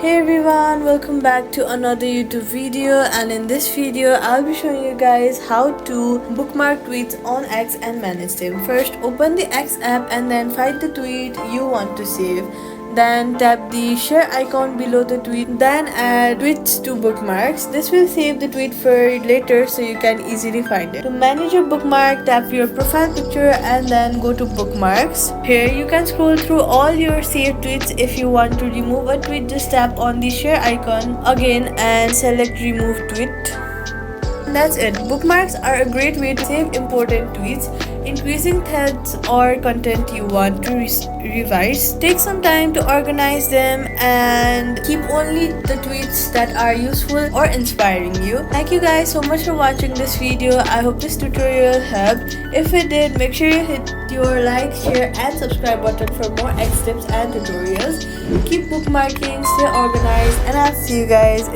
Hey everyone, welcome back to another YouTube video, and in this video I'll be showing you guys how to bookmark tweets on X and manage them. First, open the X app and then find the tweet you want to save. Then tap the share icon below the tweet. Then add tweets to bookmarks. This will save the tweet for later so you can easily find it. To manage your bookmark, tap your profile picture and then go to bookmarks. Here you can scroll through all your saved tweets. If you want to remove a tweet, just tap on the share icon again and select remove tweet. That's it. Bookmarks are a great way to save important tweets, increasing threads or content you want to revise. Take some time to organize them and keep only the tweets that are useful or inspiring you. Thank you guys so much for watching this video. I hope this tutorial helped. If it did, make sure you hit your like, share and subscribe button for more X tips and tutorials. Keep bookmarking, stay organized, and I'll see you guys in